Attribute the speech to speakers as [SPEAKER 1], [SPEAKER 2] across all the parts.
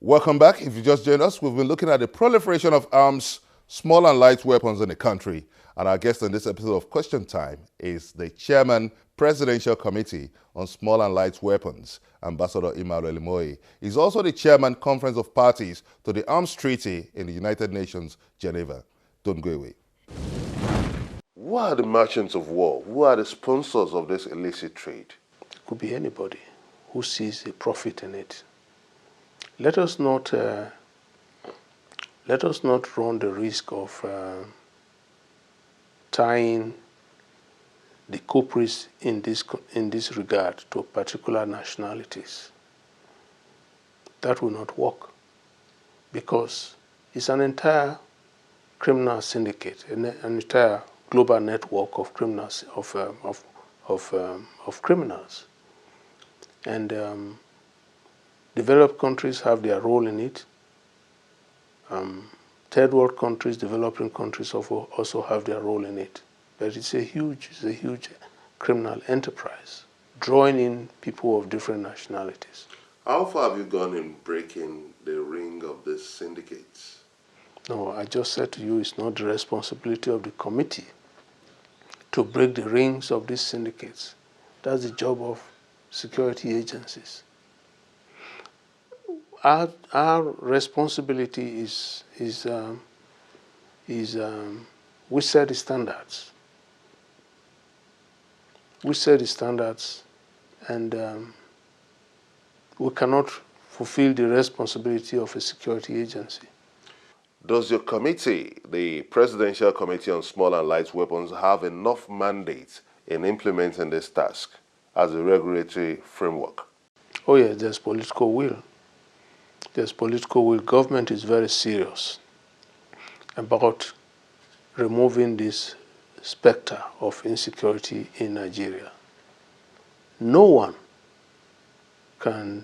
[SPEAKER 1] Welcome back. If you just joined us, we've been looking at the proliferation of arms, small and light weapons in the country. And our guest on this episode of Question Time is the Chairman, Presidential Committee on Small and Light Weapons, Ambassador Imohe. He's also the Chairman, Conference of Parties to the Arms Treaty in the United Nations, Geneva. Don't go away. Who are the merchants of war? Who are the sponsors of this illicit trade?
[SPEAKER 2] It could be anybody who sees a profit in it. Let us not run the risk of tying the culprits in this regard to particular nationalities. That will not work, because it's an entire criminal syndicate, an entire global network of criminals, of criminals, and developed countries have their role in it. Third world countries, developing countries also have their role in it. But it's a huge criminal enterprise, drawing in people of different nationalities.
[SPEAKER 1] How far have you gone in breaking the ring of these syndicates?
[SPEAKER 2] No, I just said to you, it's not the responsibility of the committee to break the rings of these syndicates. That's the job of security agencies. Our responsibility is we set the standards. We set the standards, and we cannot fulfill the responsibility of a security agency.
[SPEAKER 1] Does your committee, the Presidential Committee on Small and Light Weapons, have enough mandate in implementing this task as a regulatory framework?
[SPEAKER 2] Oh yes, there's political will. There's political will. Government is very serious about removing this specter of insecurity in Nigeria. No one can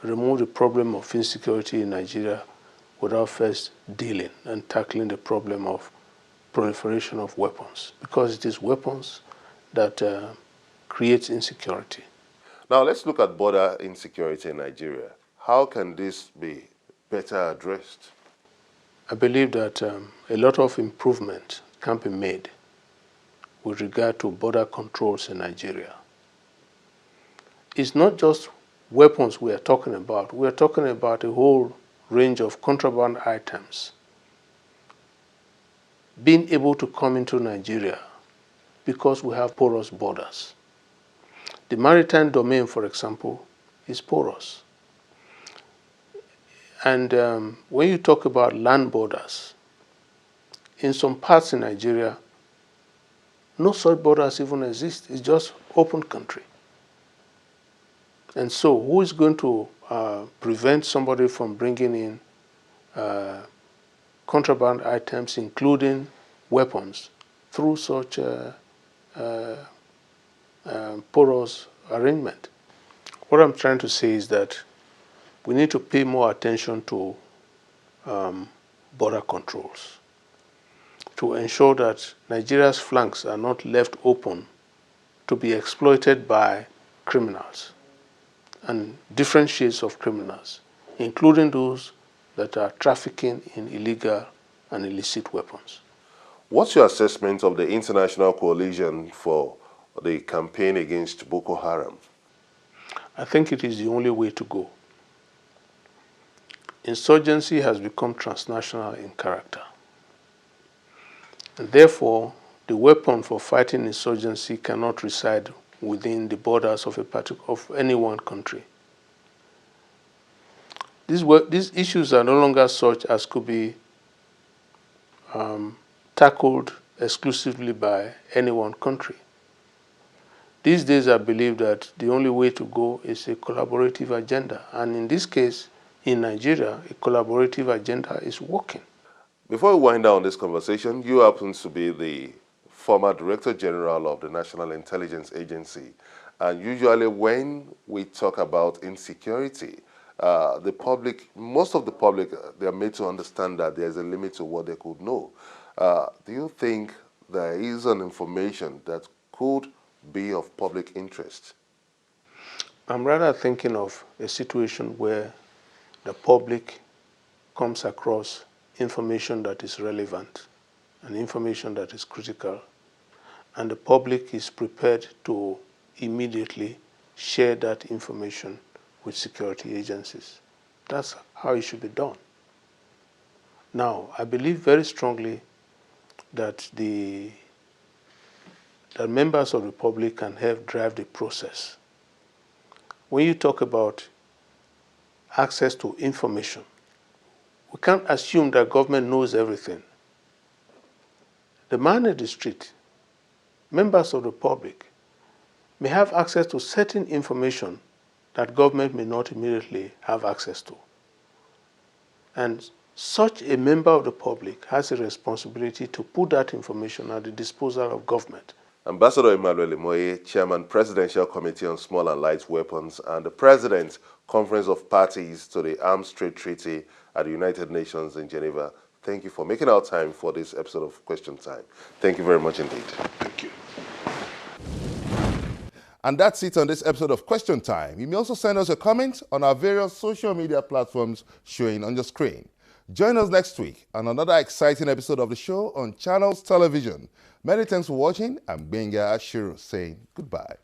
[SPEAKER 2] remove the problem of insecurity in Nigeria without first dealing and tackling the problem of proliferation of weapons, because it is weapons that creates insecurity.
[SPEAKER 1] Now let's look at border insecurity in Nigeria. How can this be better addressed?
[SPEAKER 2] I believe that a lot of improvement can be made with regard to border controls in Nigeria. It's not just weapons we are talking about. We are talking about a whole range of contraband items being able to come into Nigeria because we have porous borders. The maritime domain, for example, is porous. And when you talk about land borders, in some parts in Nigeria, no such borders even exist. It's just open country. And so who is going to prevent somebody from bringing in contraband items, including weapons, through such porous arrangement? What I'm trying to say is that we need to pay more attention to border controls to ensure that Nigeria's flanks are not left open to be exploited by criminals and different shades of criminals, including those that are trafficking in illegal and illicit weapons.
[SPEAKER 1] What's your assessment of the international coalition for the campaign against Boko Haram?
[SPEAKER 2] I think it is the only way to go. Insurgency has become transnational in character. And therefore, the weapon for fighting insurgency cannot reside within the borders of any one country. These issues are no longer such as could be tackled exclusively by any one country. These days, I believe that the only way to go is a collaborative agenda. And in this case, in Nigeria, a collaborative agenda is working.
[SPEAKER 1] Before we wind down this conversation, you happen to be the former Director General of the National Intelligence Agency. And usually when we talk about insecurity, the public, most of the public, they are made to understand that there's a limit to what they could know. Do you think there is an information that could be of public interest?
[SPEAKER 2] I'm rather thinking of a situation where the public comes across information that is relevant and information that is critical, and the public is prepared to immediately share that information with security agencies. That's how it should be done. Now, I believe very strongly that that members of the public can help drive the process. When you talk about access to information, we can't assume that government knows everything. The man in the street, members of the public, may have access to certain information that government may not immediately have access to. And such a member of the public has a responsibility to put that information at the disposal of government.
[SPEAKER 1] Ambassador Imohe, Chairman, Presidential Committee on Small and Light Weapons, and the President, Conference of Parties to the Arms Trade Treaty at the United Nations in Geneva. Thank you for making our time for this episode of Question Time. Thank you very much indeed.
[SPEAKER 2] Thank you.
[SPEAKER 1] And that's it on this episode of Question Time. You may also send us a comment on our various social media platforms showing on your screen. Join us next week on another exciting episode of the show on Channels Television. Many thanks for watching. I'm Benga Ashiru saying goodbye.